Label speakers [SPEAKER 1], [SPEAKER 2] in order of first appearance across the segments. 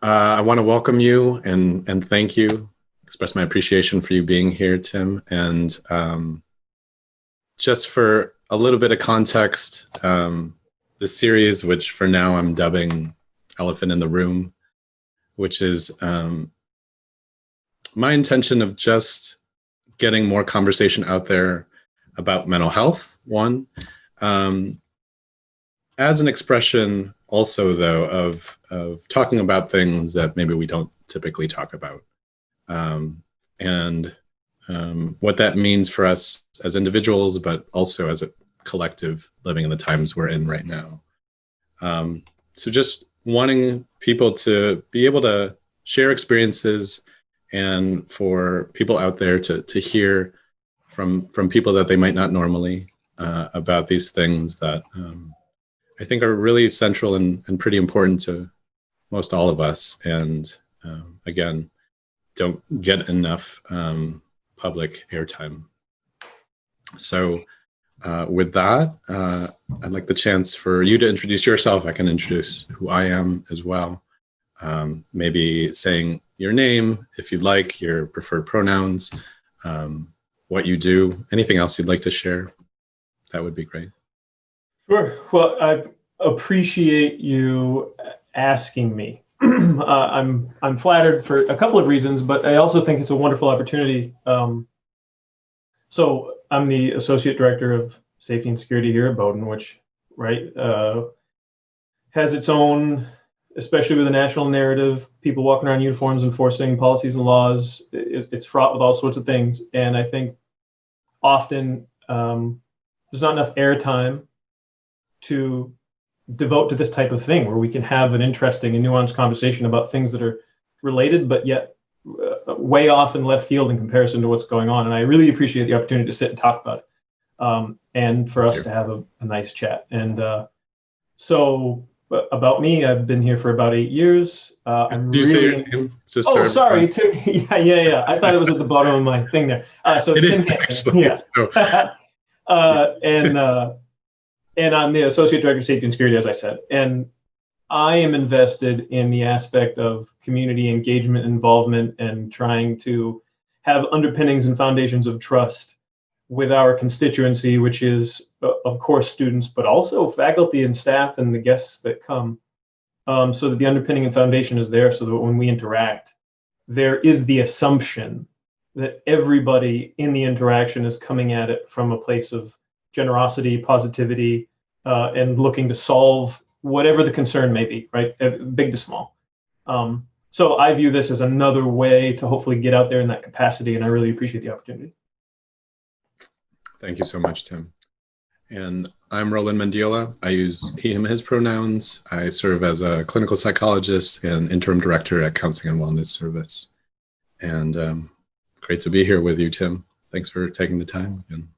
[SPEAKER 1] I want to welcome you and thank you, express my appreciation for you being here, Tim. And just for a little bit of context, the series, which for now I'm dubbing Elephant in the Room, which is my intention of just getting more conversation out there about mental health, one. As an expression also, though, of talking about things that maybe we don't typically talk about. And what that means for us as individuals, but also as a collective living in the times we're in right now. So just wanting people to be able to share experiences and for people out there to hear from people that they might not normally about these things that I think are really central and pretty important to most all of us. And again, don't get enough public airtime. So with that, I'd like the chance for you to introduce yourself. I can introduce who I am as well. Maybe saying your name, if you'd like, your preferred pronouns, what you do, anything else you'd like to share, that would be great.
[SPEAKER 2] Sure. Well, I appreciate you asking me. I'm flattered for a couple of reasons, but I also think it's a wonderful opportunity. So I'm the Associate Director of Safety and Security here at Bowdoin, which, has its own, especially with the national narrative, people walking around uniforms enforcing policies and laws. It's fraught with all sorts of things. And I think often there's not enough airtime to devote to this type of thing where we can have an interesting and nuanced conversation about things that are related, but yet way off in left field in comparison to what's going on. And I really appreciate the opportunity to sit and talk about it and for us to have a nice chat. And so about me, I've been here for about 8 years.
[SPEAKER 1] Do you say your name? Just
[SPEAKER 2] sorry. Tim. Yeah. I thought it was at the bottom of my thing there. So
[SPEAKER 1] it
[SPEAKER 2] Tim
[SPEAKER 1] is,
[SPEAKER 2] Hanson. Yeah. And I'm the Associate Director of Safety and Security, as I said. And I am invested in the aspect of community engagement, involvement, and trying to have underpinnings and foundations of trust with our constituency, which is, of course, students, but also faculty and staff and the guests that come, so that the underpinning and foundation is there so that when we interact, there is the assumption that everybody in the interaction is coming at it from a place of generosity, positivity, and looking to solve whatever the concern may be, right? Big to small. So I view this as another way to hopefully get out there in that capacity, and I really appreciate the opportunity.
[SPEAKER 1] Thank you so much, Tim. And I'm Roland Mendiola. I use he, him, his pronouns. I serve as a clinical psychologist and interim director at Counseling and Wellness Service. And great to be here with you, Tim. Thanks for taking the time again.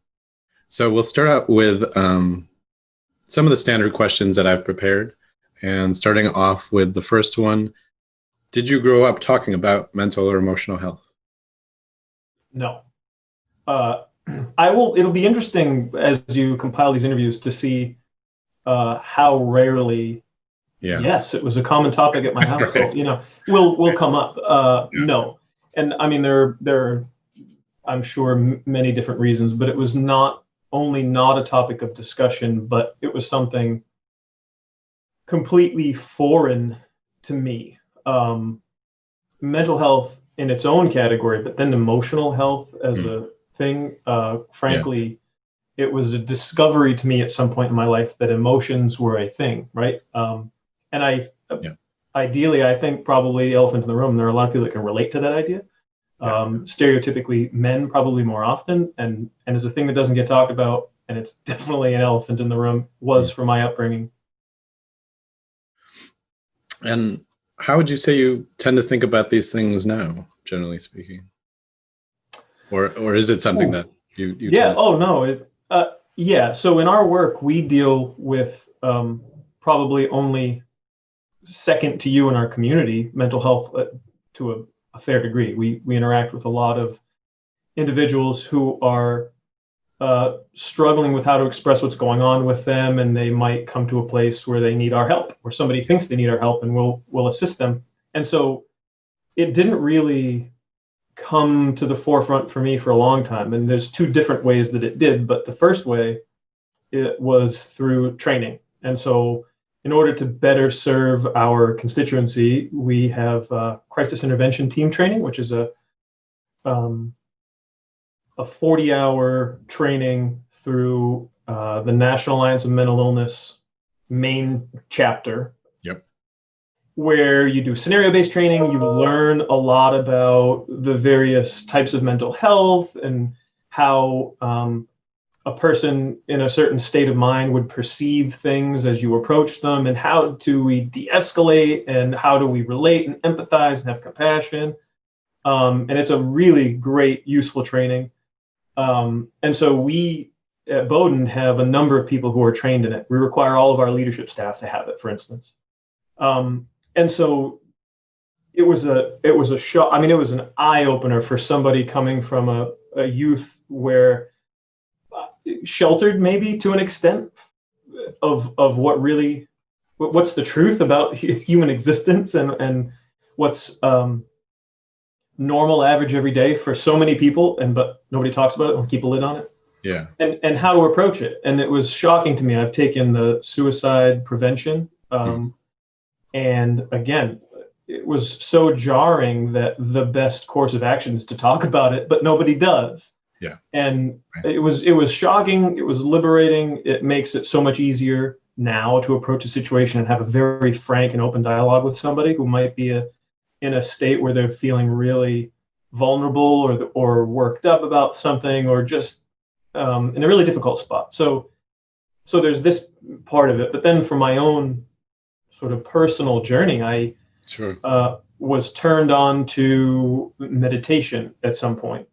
[SPEAKER 1] So we'll start out with some of the standard questions that I've prepared. And starting off with the first one, did you grow up talking about mental or emotional health?
[SPEAKER 2] No. It'll be interesting as you compile these interviews to see how rarely, yes, it was a common topic at my household, will come up. No. And I mean, there are, I'm sure, many different reasons, but it was not a topic of discussion, but it was something completely foreign to me. Mental health in its own category, but then emotional health as a thing, frankly, it was a discovery to me at some point in my life that emotions were a thing, right? Ideally, I think probably the elephant in the room, there are a lot of people that can relate to that idea. Stereotypically men probably more often, and is a thing that doesn't get talked about, and it's definitely an elephant in the room, was for my upbringing.
[SPEAKER 1] And how would you say you tend to think about these things now, generally speaking? Or is it something that you
[SPEAKER 2] So in our work, we deal with probably only second to you in our community, mental health to a fair degree. We interact with a lot of individuals who are struggling with how to express what's going on with them, and they might come to a place where they need our help, or somebody thinks they need our help, and we'll assist them. And so it didn't really come to the forefront for me for a long time. And there's two different ways that it did, but the first way, it was through training. And so in order to better serve our constituency, we have crisis intervention team training, which is a 40-hour training through the National Alliance of Mental Illness main chapter.
[SPEAKER 1] Yep.
[SPEAKER 2] Where you do scenario-based training, you learn a lot about the various types of mental health and how a person in a certain state of mind would perceive things as you approach them, and how do we de-escalate, and how do we relate and empathize and have compassion. And it's a really great, useful training. And so we at Bowdoin have a number of people who are trained in it. We require all of our leadership staff to have it, for instance. And so it was a shock. I mean, it was an eye opener for somebody coming from a youth where sheltered, maybe to an extent, of what's the truth about human existence, and what's normal, average, every day for so many people, but nobody talks about it or keep a lid on it.
[SPEAKER 1] Yeah.
[SPEAKER 2] And how to approach it. And it was shocking to me. I've taken the suicide prevention. And again, it was so jarring that the best course of action is to talk about it, but nobody does.
[SPEAKER 1] Yeah.
[SPEAKER 2] And it was shocking. It was liberating. It makes it so much easier now to approach a situation and have a very frank and open dialogue with somebody who might be in a state where they're feeling really vulnerable or worked up about something, or just in a really difficult spot. So there's this part of it. But then for my own sort of personal journey, I was turned on to meditation at some point.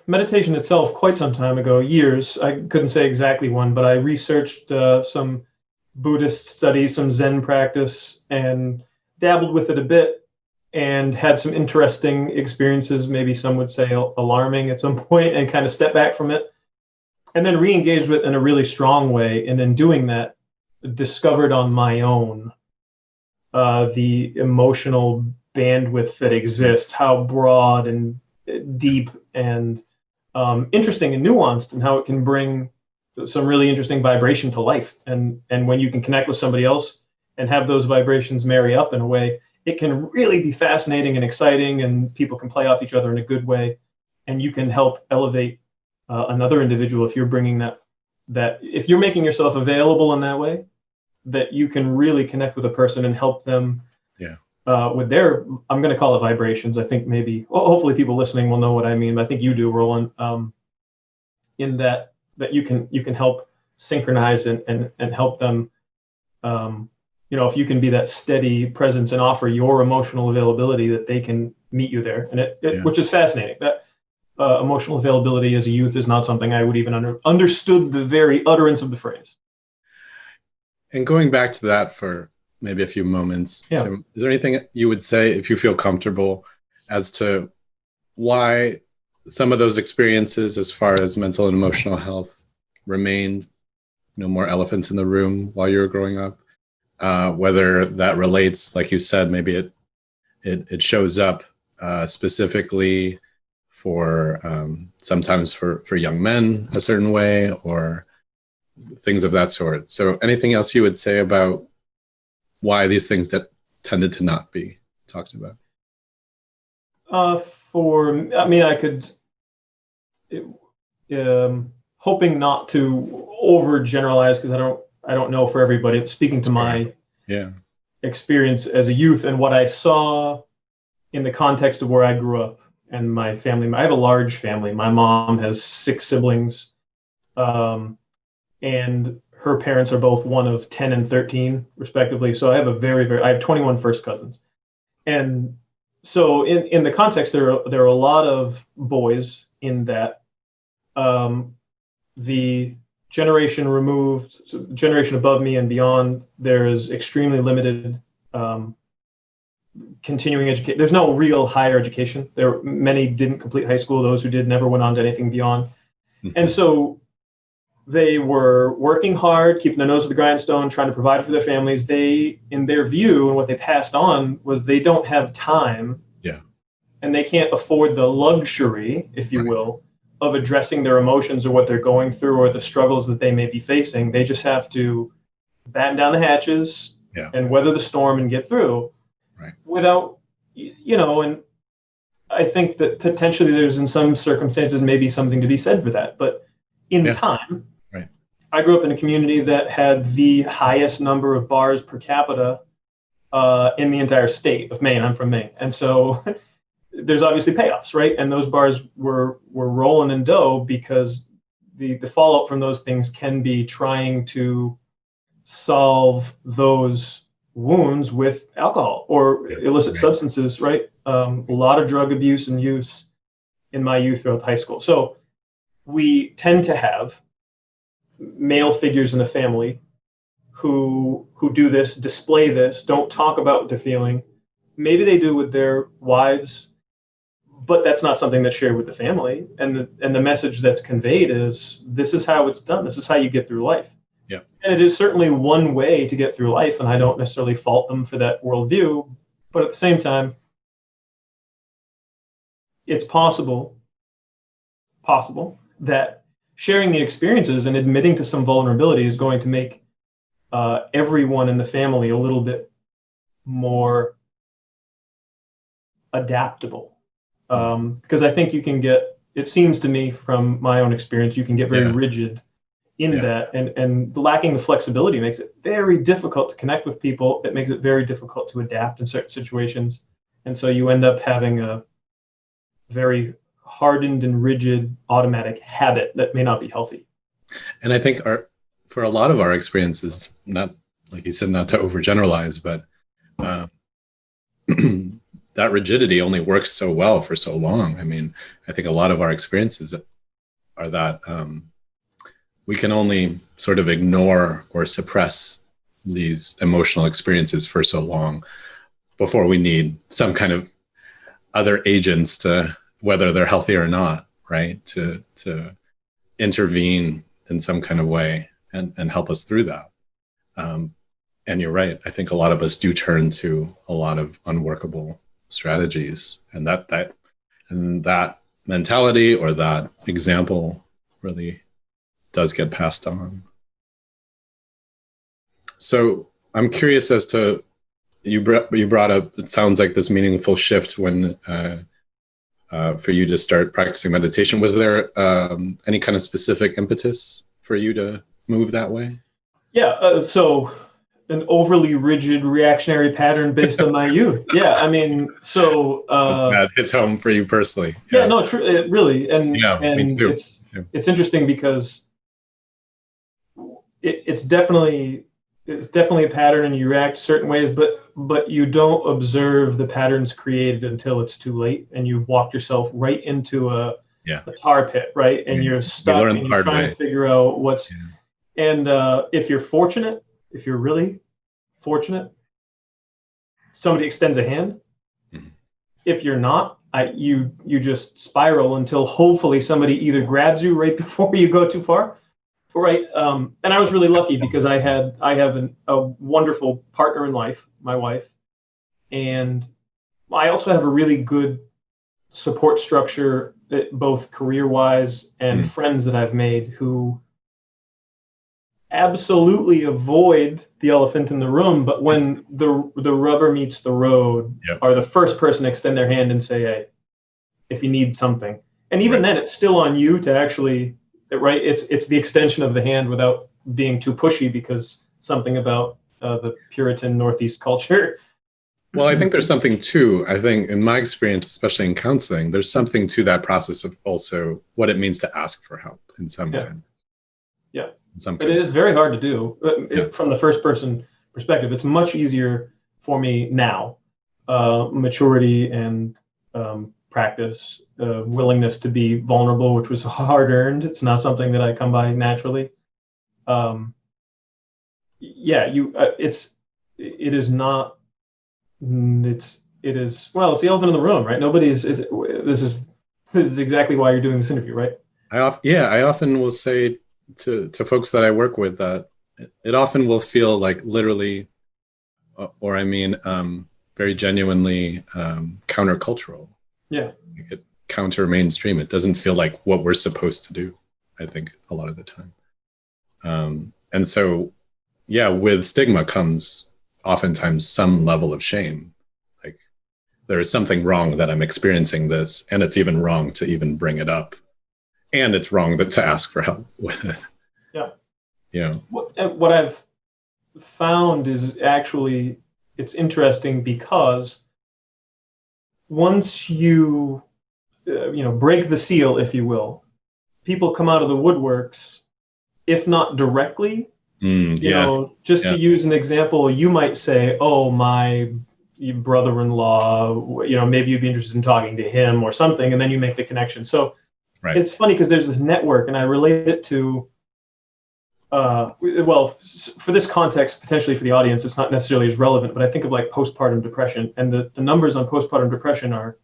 [SPEAKER 2] Meditation itself quite some time ago, years. I couldn't say exactly when, but I researched some Buddhist studies, some Zen practice, and dabbled with it a bit, and had some interesting experiences, maybe some would say alarming at some point, and kind of stepped back from it. And then re-engaged with it in a really strong way. And in doing that, discovered on my own the emotional bandwidth that exists, how broad and deep and interesting and nuanced, and how it can bring some really interesting vibration to life. And when you can connect with somebody else and have those vibrations marry up in a way, it can really be fascinating and exciting, and people can play off each other in a good way. And you can help elevate another individual if you're bringing that if you're making yourself available in that way, that you can really connect with a person and help them with their, I'm going to call it vibrations. I think hopefully people listening will know what I mean, but I think you do, Roland, in that you can help synchronize and help them. If you can be that steady presence and offer your emotional availability, that they can meet you there. And which is fascinating. That emotional availability as a youth is not something I would even understood the very utterance of the phrase.
[SPEAKER 1] And going back to that for maybe a few moments, Tim, is there anything you would say, if you feel comfortable, as to why some of those experiences as far as mental and emotional health remained, more elephants in the room while you were growing up? Whether that relates, like you said, maybe it shows up specifically for sometimes for young men a certain way, or things of that sort. So anything else you would say about why these things that tended to not be talked about?
[SPEAKER 2] I could, hoping not to overgeneralize, because I don't know for everybody. It's speaking to my experience as a youth and what I saw in the context of where I grew up and my family. I have a large family. My mom has 6 siblings, and her parents are both one of 10 and 13, respectively. So I have I have 21 first cousins. And so in the context, there are a lot of boys in that. The generation removed, so generation above me and beyond, there is extremely limited continuing education. There's no real higher education. Many didn't complete high school. Those who did never went on to anything beyond. And so they were working hard, keeping their nose to the grindstone, trying to provide for their families. They, in their view, and what they passed on was they don't have time, and they can't afford the luxury, if you will, of addressing their emotions or what they're going through or the struggles that they may be facing. They just have to batten down the hatches and weather the storm and get through without, and I think that potentially there's, in some circumstances, maybe something to be said for that. But in time, I grew up in a community that had the highest number of bars per capita in the entire state of Maine. I'm from Maine. And so there's obviously payoffs, right? And those bars were rolling in dough because the fallout from those things can be trying to solve those wounds with alcohol or illicit substances, right? A lot of drug abuse and use in my youth throughout high school. So we tend to have male figures in the family who do this, display this, don't talk about what they're feeling. Maybe they do with their wives, but that's not something that's shared with the family. And the message that's conveyed is, this is how it's done. This is how you get through life. Yeah. And it is certainly one way to get through life, and I don't necessarily fault them for that worldview. But at the same time, it's possible that sharing the experiences and admitting to some vulnerability is going to make everyone in the family a little bit more adaptable. Because I think you can get, it seems to me from my own experience, you can get very rigid in that, and lacking the flexibility makes it very difficult to connect with people. It makes it very difficult to adapt in certain situations. And so you end up having a very hardened and rigid automatic habit that may not be healthy.
[SPEAKER 1] And I think for a lot of our experiences, not like you said, not to overgeneralize, but that rigidity only works so well for so long. I mean, I think a lot of our experiences are that we can only sort of ignore or suppress these emotional experiences for so long before we need some kind of other agents to, whether they're healthy or not, right, to intervene in some kind of way and help us through that. And you're right. I think a lot of us do turn to a lot of unworkable strategies, and that mentality or that example really does get passed on. So I'm curious as to, you brought up, it sounds like this meaningful shift when for you to start practicing meditation. Was there any kind of specific impetus for you to move that way?
[SPEAKER 2] Yeah, so an overly rigid reactionary pattern based on my youth. Yeah, I mean, so
[SPEAKER 1] that hits home for you personally.
[SPEAKER 2] Yeah, no, true, it really, and
[SPEAKER 1] me too.
[SPEAKER 2] It's interesting because it's definitely a pattern, and you react certain ways, but you don't observe the patterns created until it's too late, and you've walked yourself right into a tar pit, right? And you're stuck, and you're trying to figure out what's. And if you're really fortunate, somebody extends a hand. Mm-hmm. If you're not, you just spiral until hopefully somebody either grabs you right before you go too far. Right. And I was really lucky because I have a wonderful partner in life, my wife. And I also have a really good support structure, both career-wise and friends that I've made who absolutely avoid the elephant in the room. But when the rubber meets the road, are the first person to extend their hand and say, hey, if you need something. And even then, it's still on you to actually... Right, it's the extension of the hand without being too pushy, because something about the Puritan Northeast culture.
[SPEAKER 1] Well, I think there's something too. I think in my experience, especially in counseling, there's something to that process of also what it means to ask for help in some kind.
[SPEAKER 2] Yeah, but it is very hard to do from the first person perspective. It's much easier for me now, maturity and practice, willingness to be vulnerable, which was hard earned. It's not something that I come by naturally. It is not. it is, well, it's the elephant in the room, right? This is exactly why you're doing this interview, right?
[SPEAKER 1] I often will say to folks that I work with that it often will feel like literally, or I mean, very genuinely countercultural.
[SPEAKER 2] Yeah.
[SPEAKER 1] It counter mainstream. It doesn't feel like what we're supposed to do, I think, a lot of the time. And so, yeah, with stigma comes oftentimes some level of shame. Like there is something wrong that I'm experiencing this, and it's even wrong to even bring it up. And it's wrong to ask for help with it.
[SPEAKER 2] Yeah.
[SPEAKER 1] Yeah.
[SPEAKER 2] What I've found is actually, it's interesting because once you, break the seal, if you will, people come out of the woodworks, if not directly, just to use an example, you might say, oh, my brother-in-law, maybe you'd be interested in talking to him or something, and then you make the connection. So
[SPEAKER 1] right.
[SPEAKER 2] It's funny because there's this network, and I relate it to, for this context, potentially for the audience, it's not necessarily as relevant, but I think of like postpartum depression, and the numbers on postpartum depression are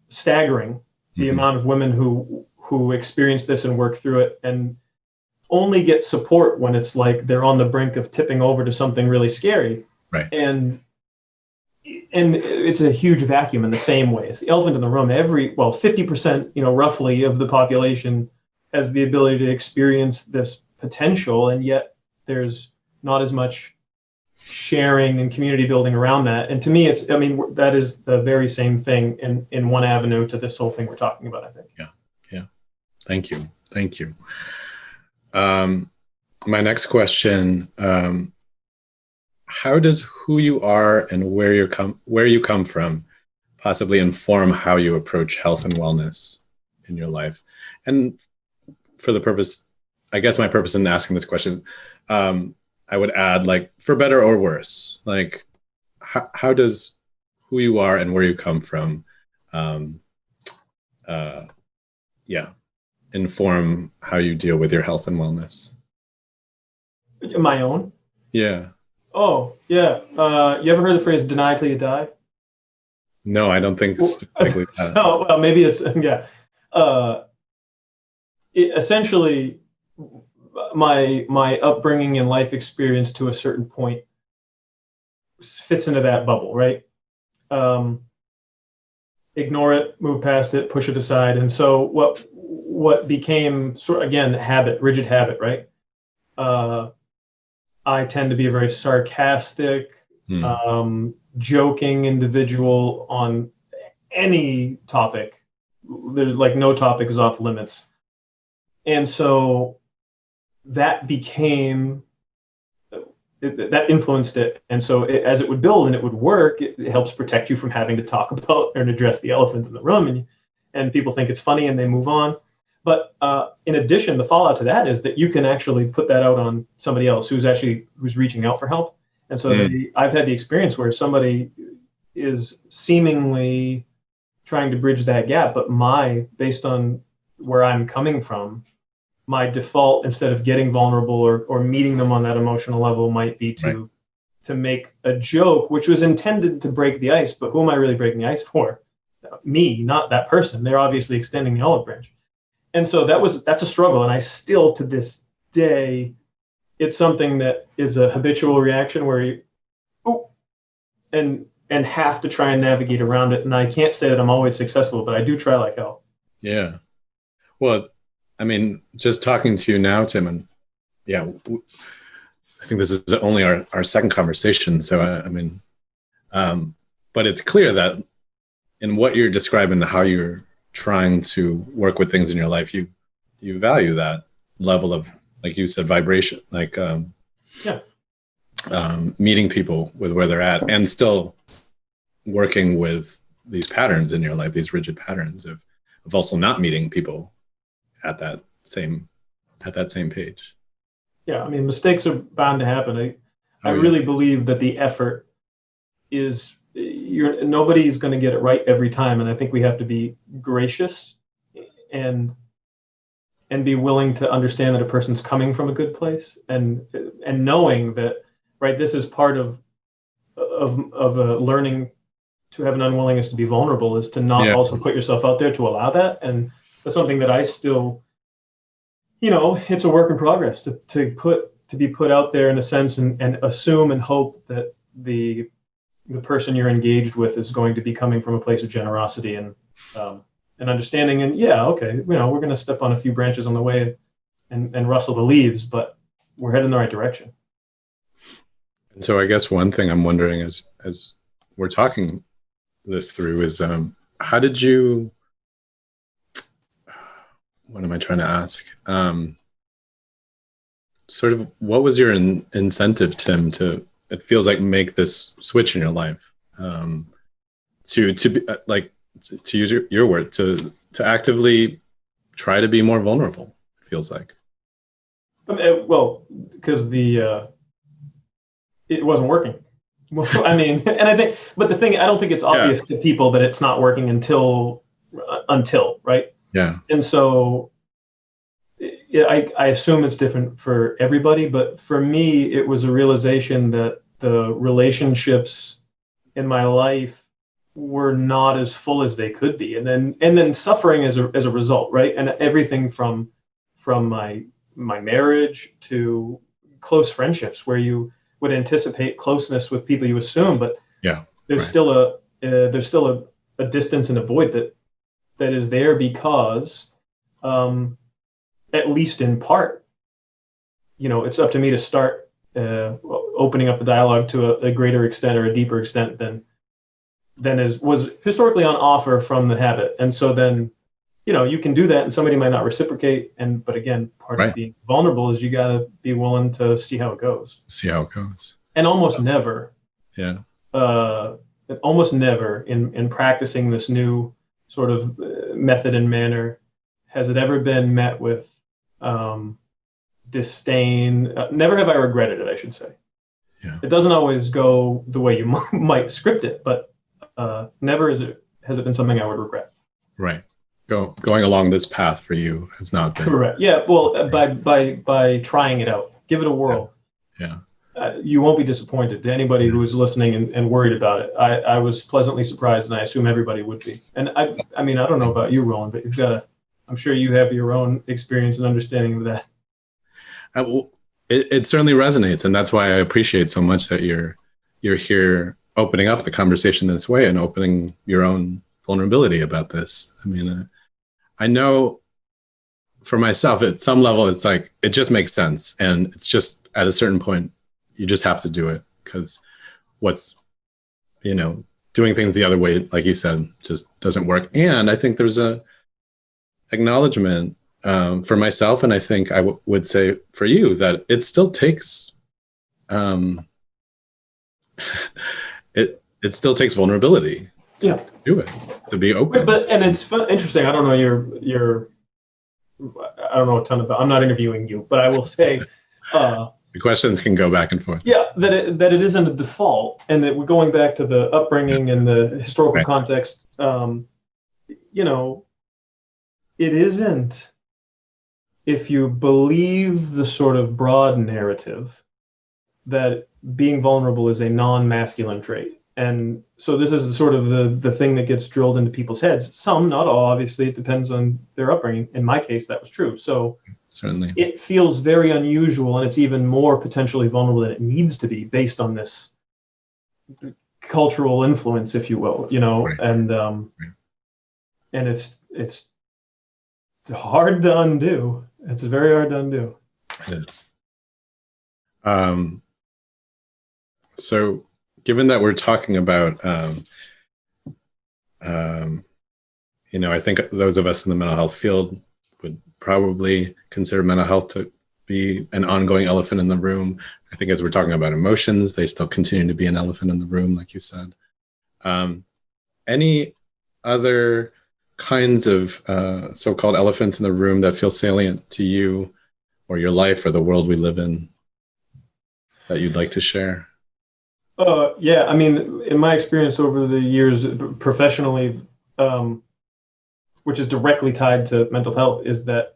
[SPEAKER 2] staggering. The amount of women who experience this and work through it and only get support when it's like they're on the brink of tipping over to something really scary.
[SPEAKER 1] Right.
[SPEAKER 2] And it's a huge vacuum in the same way. It's the elephant in the room. 50%, roughly of the population has the ability to experience this potential, and yet there's not as much sharing and community building around that. And to me, that is the very same thing in one avenue to this whole thing we're talking about, I think.
[SPEAKER 1] Yeah. Thank you. My next question, how does who you are and where you come from possibly inform how you approach health and wellness in your life? And for the purpose, I guess my purpose in asking this question, I would add, like, for better or worse, like how does who you are and where you come from inform how you deal with your health and wellness?
[SPEAKER 2] My own?
[SPEAKER 1] Yeah.
[SPEAKER 2] Oh, yeah. You ever heard the phrase "deny till you die"?
[SPEAKER 1] No, I don't think specifically that.
[SPEAKER 2] So, well, maybe it's, yeah. Essentially, my upbringing and life experience to a certain point fits into that bubble, right? Ignore it, move past it, push it aside. And so what became sort of, again, rigid habit, right? I tend to be a very sarcastic, joking individual on any topic. There's like no topic is off limits. And so that influenced it. And so as it would build and it would work, it helps protect you from having to talk about or address the elephant in the room. And people think it's funny and they move on. But in addition, the fallout to that is that you can actually put that out on somebody else who's reaching out for help. And so I've had the experience where somebody is seemingly trying to bridge that gap, but based on where I'm coming from, my default, instead of getting vulnerable or meeting them on that emotional level, might be to make a joke, which was intended to break the ice. But who am I really breaking the ice for? Me, not that person. They're obviously extending the olive branch. And so that's a struggle. And I still, to this day, it's something that is a habitual reaction where and have to try and navigate around it. And I can't say that I'm always successful, but I do try like hell.
[SPEAKER 1] Yeah. Well, I mean, just talking to you now, Tim, and yeah, I think this is only our second conversation. So, but it's clear that in what you're describing, how you're trying to work with things in your life, you value that level of, like you said, vibration, like meeting people with where they're at, and still working with these patterns in your life, these rigid patterns of also not meeting people at that same page.
[SPEAKER 2] Yeah, I mean, mistakes are bound to happen. I really believe that the effort is, nobody's going to get it right every time, and I think we have to be gracious and be willing to understand that a person's coming from a good place, and knowing that, right, this is part of a learning to have an unwillingness to be vulnerable is to not
[SPEAKER 1] Yeah.
[SPEAKER 2] also put yourself out there to allow that. And that's something that I still, it's a work in progress to be put out there in a sense, and assume and hope that the person you're engaged with is going to be coming from a place of generosity and understanding. And yeah, okay, we're going to step on a few branches on the way and rustle the leaves, but we're heading in the right direction.
[SPEAKER 1] And so I guess one thing I'm wondering as we're talking this through is how did you, what am I trying to ask? Sort of what was your incentive, Tim, to, it feels like, make this switch in your life, to be, like, to use your word, to actively try to be more vulnerable, it feels like.
[SPEAKER 2] Well, because it wasn't working. Well, I mean, and I think, but I don't think it's obvious to people that it's not working until, right?
[SPEAKER 1] Yeah.
[SPEAKER 2] And so I assume it's different for everybody, but for me, it was a realization that the relationships in my life were not as full as they could be, and then suffering as a result, right? And everything from my marriage to close friendships, where you would anticipate closeness with people you assume, but there's still a distance and a void that is there because, at least in part, it's up to me to start opening up the dialogue to a greater extent or a deeper extent than was historically on offer from the habit. And so then, you can do that and somebody might not reciprocate. But again, part of being vulnerable is you got to be willing to see how it goes. And almost never, in practicing this new sort of method and manner, has it ever been met with disdain. Never have I regretted it, I should say.
[SPEAKER 1] Yeah.
[SPEAKER 2] It doesn't always go the way you might script it, but never has it been something I would regret.
[SPEAKER 1] Right. Going along this path for you has not been.
[SPEAKER 2] Correct. Yeah. Well, by trying it out, give it a whirl.
[SPEAKER 1] Yeah.
[SPEAKER 2] You won't be disappointed. To anybody who is listening and worried about it, I was pleasantly surprised, and I assume everybody would be. And I mean, I don't know about you, Roland, but I'm sure you have your own experience and understanding of that.
[SPEAKER 1] It certainly resonates, and that's why I appreciate so much that you're here opening up the conversation this way and opening your own vulnerability about this. I mean, I know for myself, at some level, it's like, it just makes sense. And it's just at a certain point, you just have to do it, because doing things the other way, like you said, just doesn't work. And I think there's a acknowledgement for myself, and I think I would say for you, that it still takes it still takes vulnerability to do it, to be open.
[SPEAKER 2] And it's interesting. I don't know I don't know a ton about. I'm not interviewing you, but I will say
[SPEAKER 1] the questions can go back and forth.
[SPEAKER 2] Yeah, that it isn't a default, and that we're going back to the upbringing and the historical context. It isn't. If you believe the sort of broad narrative that being vulnerable is a non-masculine trait. And so this is sort of the thing that gets drilled into people's heads. Some, not all, obviously, it depends on their upbringing. In my case, that was true. So
[SPEAKER 1] certainly
[SPEAKER 2] it feels very unusual, and it's even more potentially vulnerable than it needs to be based on this cultural influence, if you will, and it's hard to undo. It's very hard to undo.
[SPEAKER 1] It is. So given that we're talking about, I think those of us in the mental health field would probably consider mental health to be an ongoing elephant in the room. I think as we're talking about emotions, they still continue to be an elephant in the room, like you said. Any other kinds of so-called elephants in the room that feel salient to you or your life or the world we live in that you'd like to share?
[SPEAKER 2] Yeah, I mean, in my experience over the years professionally, which is directly tied to mental health, is that,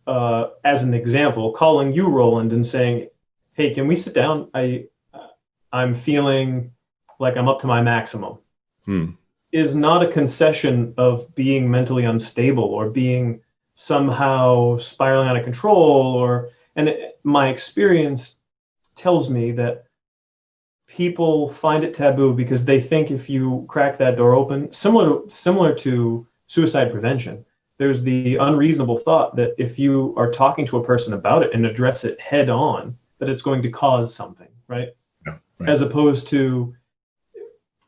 [SPEAKER 2] as an example, calling you, Roland, and saying, hey, can we sit down? I'm feeling like I'm up to my maximum.
[SPEAKER 1] Hmm.
[SPEAKER 2] is not a concession of being mentally unstable or being somehow spiraling out of control, my experience tells me that people find it taboo because they think if you crack that door open, similar to suicide prevention, there's the unreasonable thought that if you are talking to a person about it and address it head on, that it's going to cause something, right?
[SPEAKER 1] Yeah, right.
[SPEAKER 2] As opposed to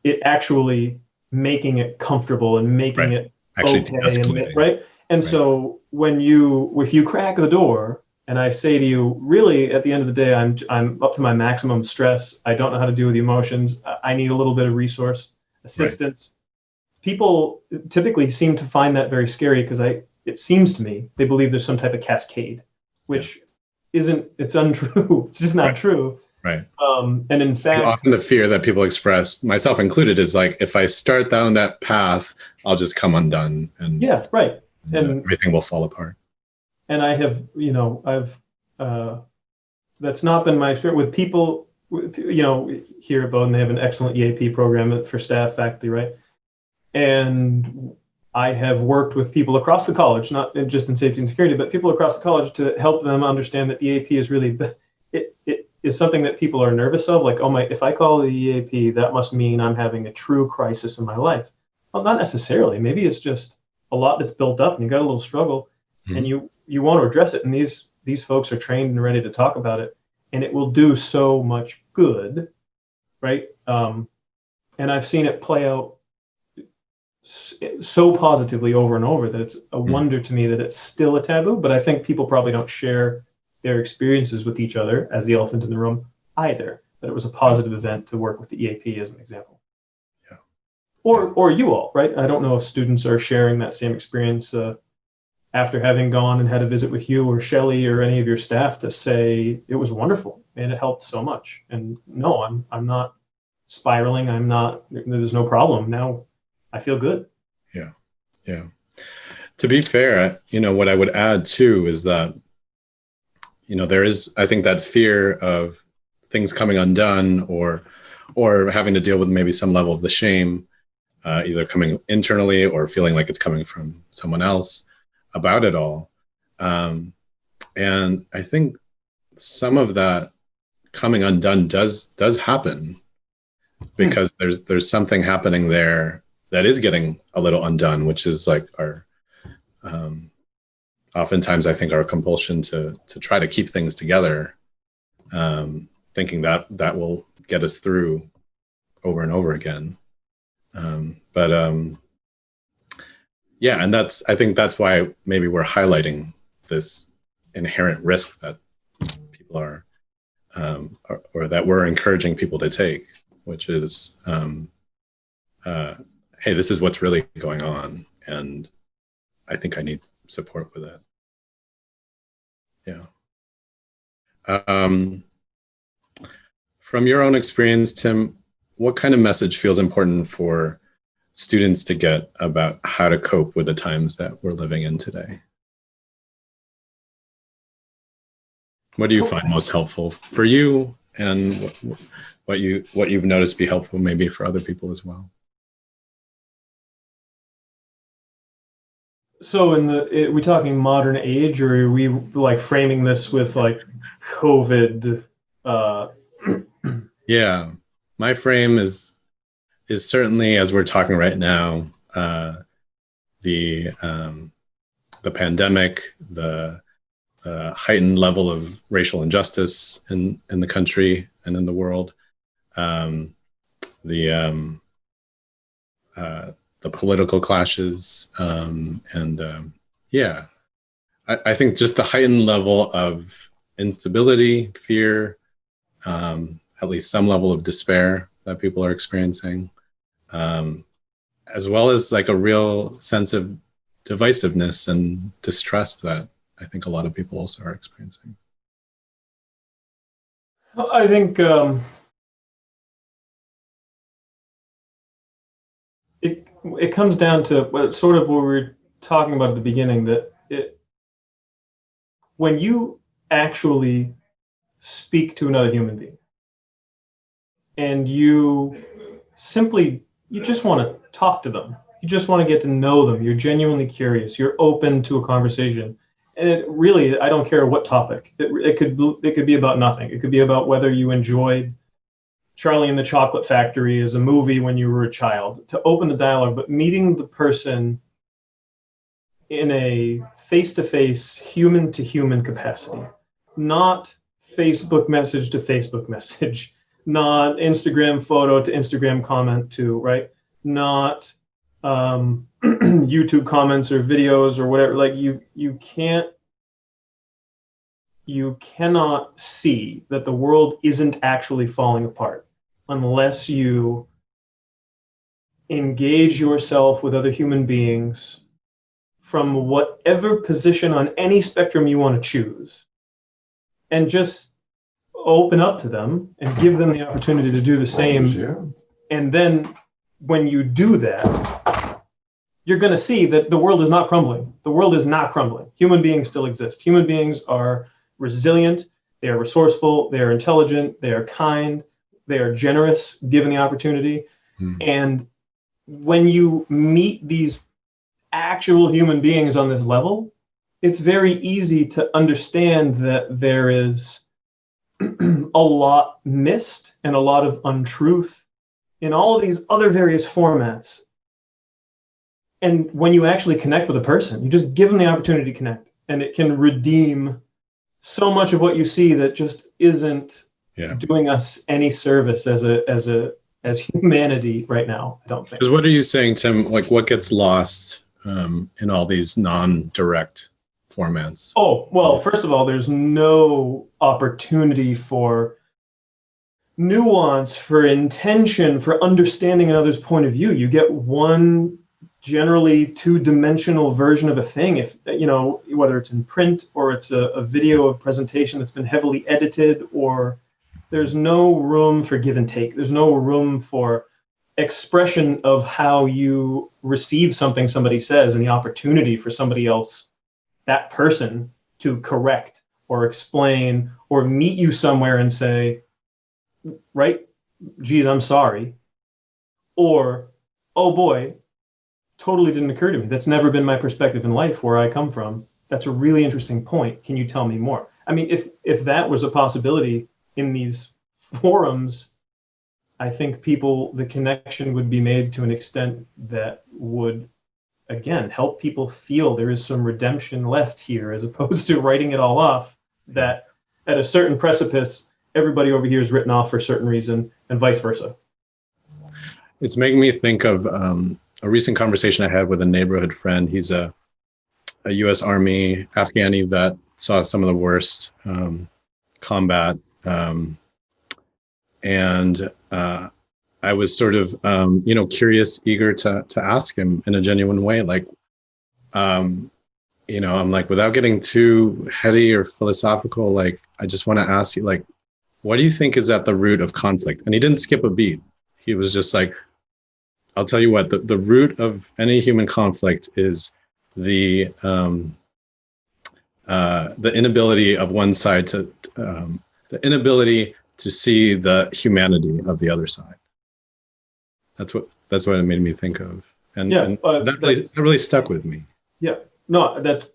[SPEAKER 2] it actually making it comfortable and making
[SPEAKER 1] Right.
[SPEAKER 2] it
[SPEAKER 1] Actually
[SPEAKER 2] okay, and
[SPEAKER 1] de-escalating.
[SPEAKER 2] right. And
[SPEAKER 1] Right.
[SPEAKER 2] so if you crack the door and I say to you, really, at the end of the day, I'm up to my maximum stress. I don't know how to deal with the emotions. I need a little bit of resource
[SPEAKER 1] Right.
[SPEAKER 2] assistance. People typically seem to find that very scary because it seems to me they believe there's some type of cascade,
[SPEAKER 1] Yeah.
[SPEAKER 2] which isn't. It's untrue. It's just not
[SPEAKER 1] Right.
[SPEAKER 2] true.
[SPEAKER 1] Right.
[SPEAKER 2] And in fact,
[SPEAKER 1] Often the fear that people express, myself included, is like, if I start down that path, I'll just come undone,
[SPEAKER 2] yeah, right.
[SPEAKER 1] and
[SPEAKER 2] And
[SPEAKER 1] everything will fall apart.
[SPEAKER 2] I have, I've that's not been my experience with people. Here at Bowdoin, they have an excellent EAP program for staff, faculty, right? And I have worked with people across the college, not just in safety and security, but people across the college to help them understand that the EAP is really it is something that people are nervous of. Like, oh my, if I call the EAP, that must mean I'm having a true crisis in my life. Well, not necessarily. Maybe it's just a lot that's built up, and you got a little struggle, and
[SPEAKER 1] Mhm.
[SPEAKER 2] you want to address it. And these folks are trained and ready to talk about it, and it will do so much good, right? And I've seen it play out so positively over and over that it's a
[SPEAKER 1] Mhm.
[SPEAKER 2] wonder to me that it's still a taboo. But I think people probably don't share their experiences with each other as the elephant in the room either. That it was a positive event to work with the EAP as an example,
[SPEAKER 1] Yeah. Yeah.
[SPEAKER 2] or you all, right? I don't know if students are sharing that same experience after having gone and had a visit with you or Shelley or any of your staff to say it was wonderful and it helped so much. And no, I'm not spiraling. I'm not. There's no problem now. I feel good.
[SPEAKER 1] Yeah. Yeah. To be fair, what I would add too is that, there is, I think, that fear of things coming undone, or having to deal with maybe some level of the shame, either coming internally or feeling like it's coming from someone else about it all. And I think some of that coming undone does happen,
[SPEAKER 2] Hmm.
[SPEAKER 1] because there's something happening there that is getting a little undone, which is like our um, oftentimes I think our compulsion to try to keep things together, thinking that that will get us through over and over again. But Yeah, and I think that's why maybe we're highlighting this inherent risk that people are, or that we're encouraging people to take, which is, uh, hey, this is what's really going on, and I think I need support with it. Yeah. Um, from your own experience, Tim, what kind of message feels important for students to get about how to cope with the times that we're living in today? What do you find most helpful for you, and what you've noticed be helpful maybe for other people as well?
[SPEAKER 2] So, we talking modern age, or are we like framing this with like COVID? Uh,
[SPEAKER 1] Yeah, my frame is certainly, as we're talking right now, the um, the pandemic, the heightened level of racial injustice in the country and in the world, um, the um, the political clashes, and yeah, I think just the heightened level of instability, fear, at least some level of despair that people are experiencing, um, as well as like a real sense of divisiveness and distrust that I think a lot of people also are experiencing.
[SPEAKER 2] I think it comes down to sort of what we were talking about at the beginning, that when you actually speak to another human being and you simply you just want to talk to them. You just want to get to know them. You're genuinely curious. You're open to a conversation. And it really, I don't care what topic. It could be about nothing. It could be about whether you enjoyed Charlie and the Chocolate Factory as a movie when you were a child. To open the dialogue, but meeting the person in a face-to-face, human-to-human capacity, not Facebook message to Facebook message, not Instagram photo to Instagram comment to, right? Not YouTube comments or videos or whatever. Like you cannot see that the world isn't actually falling apart unless you engage yourself with other human beings from whatever position on any spectrum you want to choose, and just open up to them and give them the opportunity to do the same. And then when you do that, you're going to see that the world is not crumbling. The world is not crumbling. Human beings still exist. Human beings are resilient. They are resourceful. They are intelligent. They are kind. They are generous given the opportunity. And when you meet these actual human beings on this level, it's very easy to understand that there is a lot missed and a lot of untruth in all of these other various formats. And when you actually connect with a person, you just give them the opportunity to connect, and it can redeem so much of what you see that just isn't doing us any service as humanity right now, I don't think.
[SPEAKER 1] Because what are you saying, Tim? Like, what gets lost in all these non-direct formats?
[SPEAKER 2] Oh, well, first of all, there's no opportunity for nuance, for intention, for understanding another's point of view. You get one generally two-dimensional version of a thing, if you know, whether it's in print or it's a video of presentation that's been heavily edited, or there's no room for give and take. There's no room for expression of how you receive something somebody says, and the opportunity for somebody else, that person, to correct or explain or meet you somewhere and say, right, geez, I'm sorry. Or, oh boy, totally didn't occur to me. That's never been my perspective in life where I come from. That's a really interesting point. Can you tell me more? I mean, if that was a possibility in these forums, I think the connection would be made to an extent that would, again, help people feel there is some redemption left here, as opposed to writing it all off, that at a certain precipice, everybody over here is written off for a certain reason, and vice versa.
[SPEAKER 1] It's making me think of a recent conversation I had with a neighborhood friend. He's a U.S. Army Afghani vet, saw some of the worst combat. And I was sort of, curious, eager to ask him in a genuine way, like, I'm like, without getting too heady or philosophical, like, I just want to ask you, like, what do you think is at the root of conflict? And he didn't skip a beat. He was just like, I'll tell you what, the root of any human conflict is the inability of one side the inability to see the humanity of the other side. That's what it made me think of, and that really stuck with me.
[SPEAKER 2] Yeah, no, that's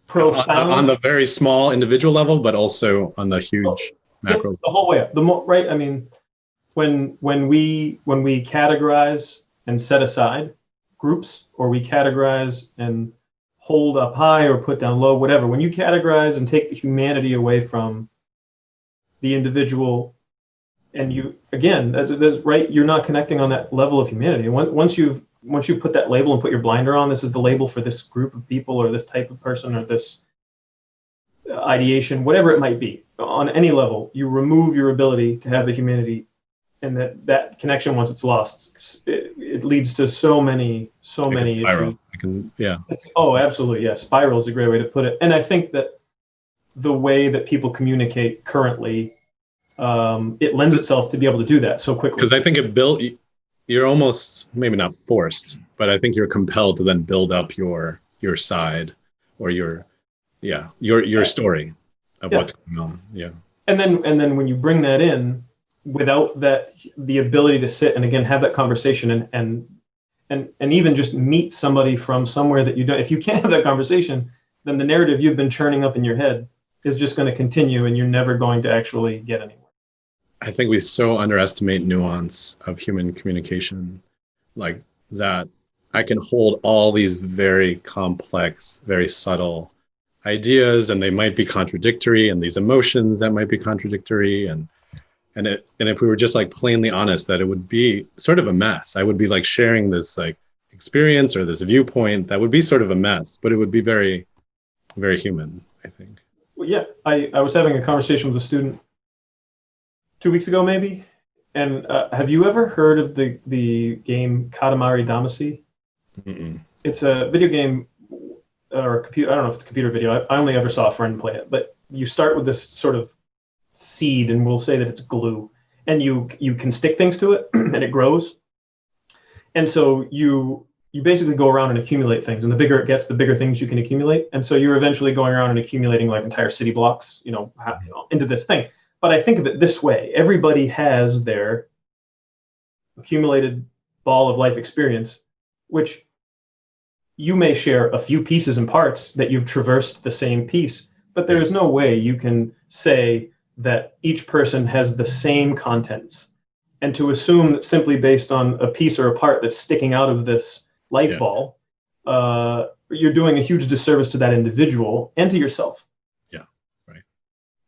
[SPEAKER 2] profound
[SPEAKER 1] on the very small individual level, but also on the huge macro.
[SPEAKER 2] The whole way up. Right. I mean, when we categorize and set aside groups, or we categorize and hold up high or put down low, whatever. When you categorize and take the humanity away from the individual, and you, again, that's right, you're not connecting on that level of humanity. Once you put that label and put your blinder on, this is the label for this group of people or this type of person or this ideation, whatever it might be, on any level, you remove your ability to have the humanity, and that connection, once it's lost, it leads to so many issues. Oh, absolutely, yeah. Spiral is a great way to put it. And I think that the way that people communicate currently, it lends itself to be able to do that so quickly.
[SPEAKER 1] Because I think you're almost, maybe not forced, but I think you're compelled to then build up your side, or your story of what's going on. Yeah.
[SPEAKER 2] And then when you bring that in, without that, the ability to sit and again have that conversation and even just meet somebody from somewhere that you don't, if you can't have that conversation, then the narrative you've been churning up in your head is just going to continue and you're never going to actually get anywhere.
[SPEAKER 1] I think we so underestimate nuance of human communication, like that I can hold all these very complex, very subtle ideas, and they might be contradictory, and these emotions that might be contradictory, and if we were just like plainly honest, that it would be sort of a mess. I would be like sharing this like experience or this viewpoint that would be sort of a mess, but it would be very, very human, I think.
[SPEAKER 2] Well, yeah, I was having a conversation with a student 2 weeks ago, maybe. And have you ever heard of the game Katamari Damacy?
[SPEAKER 1] Mm-mm.
[SPEAKER 2] It's a video game or a computer. I don't know if it's a computer video. I only ever saw a friend play it. But you start with this sort of seed, and we'll say that it's glue, and you can stick things to it, and it grows. And so you basically go around and accumulate things, and the bigger it gets, the bigger things you can accumulate. And so you're eventually going around and accumulating like entire city blocks, into this thing. But I think of it this way: everybody has their accumulated ball of life experience, which you may share a few pieces and parts that you've traversed the same piece, but there is no way you can say that each person has the same contents. And to assume that simply based on a piece or a part that's sticking out of this light ball, you're doing a huge disservice to that individual and to yourself.
[SPEAKER 1] Yeah, right.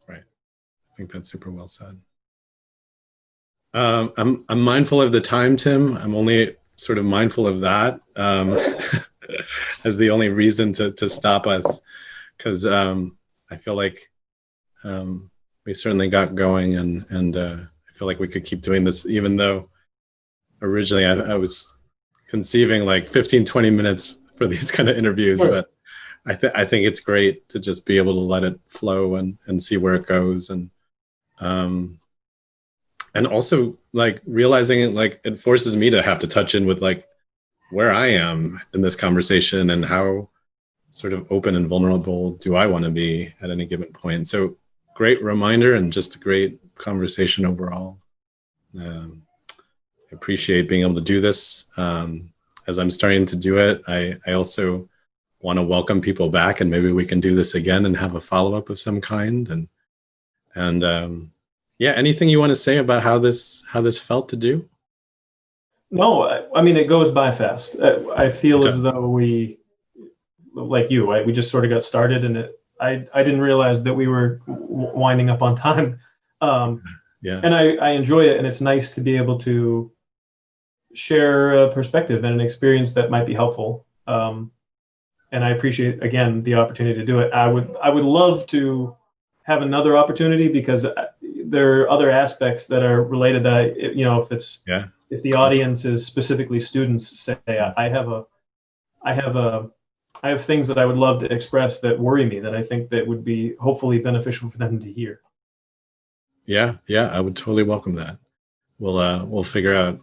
[SPEAKER 1] I think that's super well said. I'm mindful of the time, Tim. I'm only sort of mindful of that as the only reason to stop us, because I feel like we certainly got going, and I feel like we could keep doing this, even though originally I was conceiving like 15, 20 minutes for these kind of interviews,
[SPEAKER 2] Sure.
[SPEAKER 1] But I think it's great to just be able to let it flow and see where it goes, and also like realizing it, like it forces me to have to touch in with like where I am in this conversation and how sort of open and vulnerable do I want to be at any given point. So great reminder and just a great conversation overall. I appreciate being able to do this. As I'm starting to do it, I also want to welcome people back, and maybe we can do this again and have a follow-up of some kind. And yeah, anything you want to say about how this felt to do?
[SPEAKER 2] No, I mean, it goes by fast. I feel as though we, like you, we just sort of got started, and I didn't realize that we were winding up on time.
[SPEAKER 1] Yeah.
[SPEAKER 2] And I enjoy it, and it's nice to be able to share a perspective and an experience that might be helpful. And I appreciate, again, the opportunity to do it. I would love to have another opportunity, because there are other aspects that are related that if the audience is specifically students, say I have things that I would love to express that worry me, that I think that would be hopefully beneficial for them to hear.
[SPEAKER 1] Yeah, I would totally welcome that. We'll figure out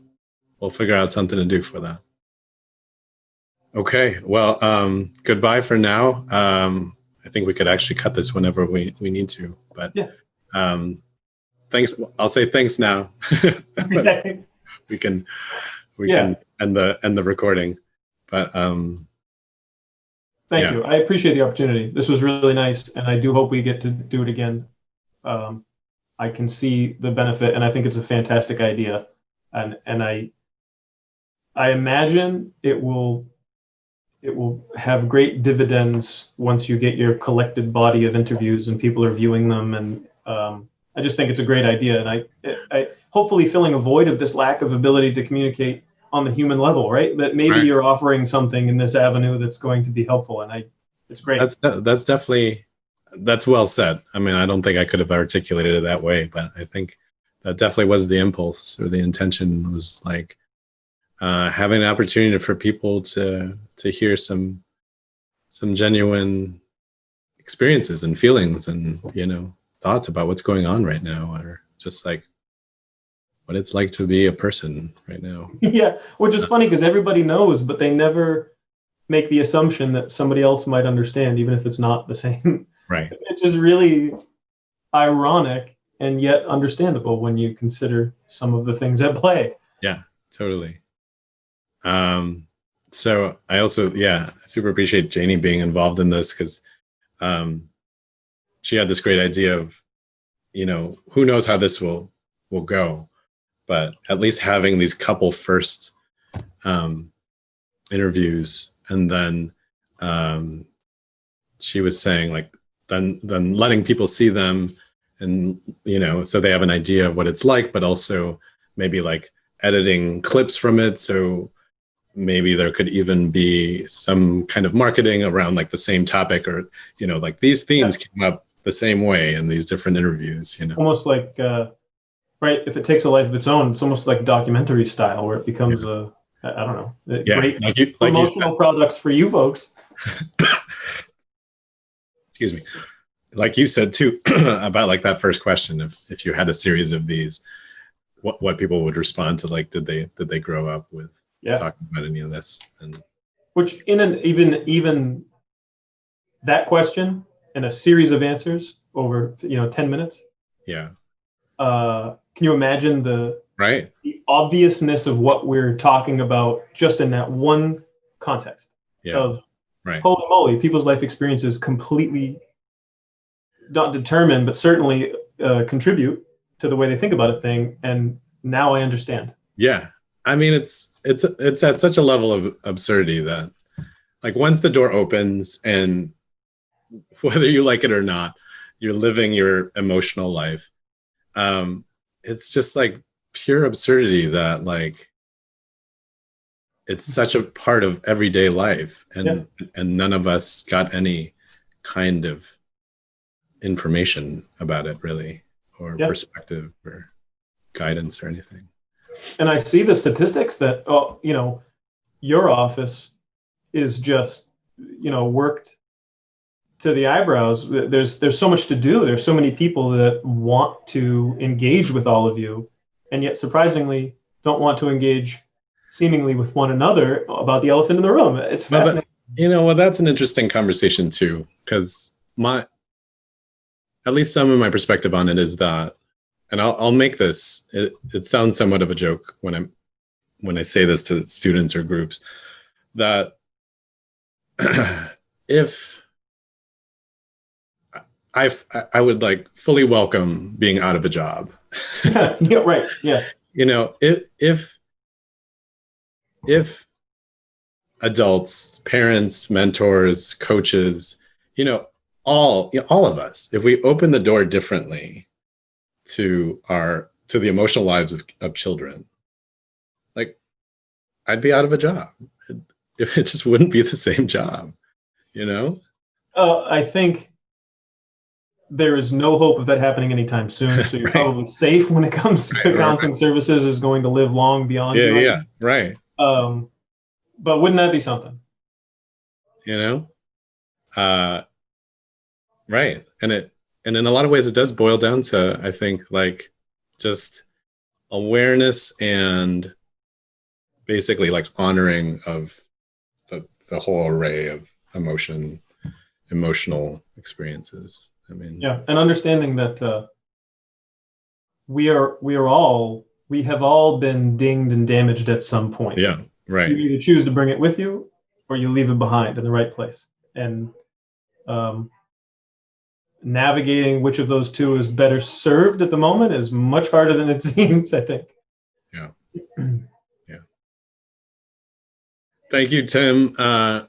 [SPEAKER 1] something to do for that. Okay, well, goodbye for now. I think we could actually cut this whenever we need to, but
[SPEAKER 2] yeah.
[SPEAKER 1] Thanks. I'll say thanks now.
[SPEAKER 2] Okay.
[SPEAKER 1] we can end the recording, but
[SPEAKER 2] thank you. I appreciate the opportunity. This was really nice, and I do hope we get to do it again. I can see the benefit, and I think it's a fantastic idea, and I imagine it will have great dividends once you get your collected body of interviews and people are viewing them, and I just think it's a great idea, and I hopefully filling a void of this lack of ability to communicate on the human level, right? That maybe you're offering something in this avenue that's going to be helpful, and it's great.
[SPEAKER 1] That's definitely, that's well said. I mean, I don't think I could have articulated it that way, but I think that definitely was the impulse, or the intention was like having an opportunity for people to hear some genuine experiences and feelings and thoughts about what's going on right now, or just like what it's like to be a person right now.
[SPEAKER 2] Yeah, which is funny because everybody knows, but they never make the assumption that somebody else might understand, even if it's not the same.
[SPEAKER 1] Right.
[SPEAKER 2] It's just really ironic and yet understandable when you consider some of the things at play.
[SPEAKER 1] Yeah, totally. So I also, I super appreciate Janie being involved in this, because she had this great idea of, who knows how this will go, but at least having these couple first interviews, and then she was saying, like, then letting people see them, and so they have an idea of what it's like, but also maybe like editing clips from it, so maybe there could even be some kind of marketing around like the same topic, or like these themes came up the same way in these different interviews,
[SPEAKER 2] almost like right, if it takes a life of its own, it's almost like documentary style, where it becomes I don't know, great promotional products for you folks.
[SPEAKER 1] Excuse me. Like you said too, about like that first question, if you had a series of these, what people would respond to, like, did they grow up with talking about any of this? And
[SPEAKER 2] which in an even that question and a series of answers over 10 minutes.
[SPEAKER 1] Yeah.
[SPEAKER 2] Can you imagine the
[SPEAKER 1] right,
[SPEAKER 2] the obviousness of what we're talking about just in that one context of holy moly, people's life experiences completely not determine, but certainly contribute to the way they think about a thing. And now I understand.
[SPEAKER 1] Yeah. I mean, it's at such a level of absurdity that, like, once the door opens, and whether you like it or not, you're living your emotional life. It's just like pure absurdity that, like, it's such a part of everyday life, and none of us got any kind of information about it, really, or perspective or guidance or anything.
[SPEAKER 2] And I see the statistics that your office is just worked to the eyebrows. There's so much to do. There's so many people that want to engage with all of you, and yet surprisingly don't want to engage seemingly with one another about the elephant in the room. It's fascinating.
[SPEAKER 1] That's an interesting conversation too, because at least some of my perspective on it is that, and I'll make this, it sounds somewhat of a joke when I say this to students or groups, that if I would like fully welcome being out of a job.
[SPEAKER 2] Yeah, right. Yeah.
[SPEAKER 1] If adults, parents, mentors, coaches, all of us, if we open the door differently to the emotional lives of children, like, I'd be out of a job. It just wouldn't be the same job,
[SPEAKER 2] I think there is no hope of that happening anytime soon. So you're probably safe when it comes to counseling services is going to live long beyond.
[SPEAKER 1] Yeah. Right.
[SPEAKER 2] But wouldn't that be something?
[SPEAKER 1] Right. And in a lot of ways, it does boil down to, I think, like, just awareness and basically like honoring of the whole array of emotional experiences. I mean,
[SPEAKER 2] and understanding that we have all been dinged and damaged at some point.
[SPEAKER 1] Yeah, right.
[SPEAKER 2] You either choose to bring it with you, or you leave it behind in the right place. And navigating which of those two is better served at the moment is much harder than it seems, I think.
[SPEAKER 1] Yeah. Thank you, Tim. I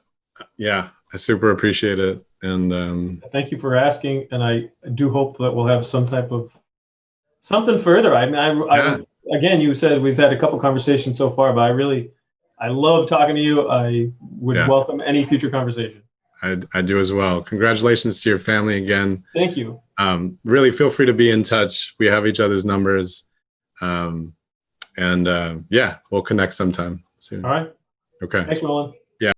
[SPEAKER 1] super appreciate it. And
[SPEAKER 2] thank you for asking. And I do hope that we'll have some type of something further. I mean, again, you said we've had a couple conversations so far, but I love talking to you. I would welcome any future conversation.
[SPEAKER 1] I do as well. Congratulations to your family again.
[SPEAKER 2] Thank you.
[SPEAKER 1] Really feel free to be in touch. We have each other's numbers. We'll connect sometime soon.
[SPEAKER 2] All right.
[SPEAKER 1] Okay.
[SPEAKER 2] Thanks, Roland.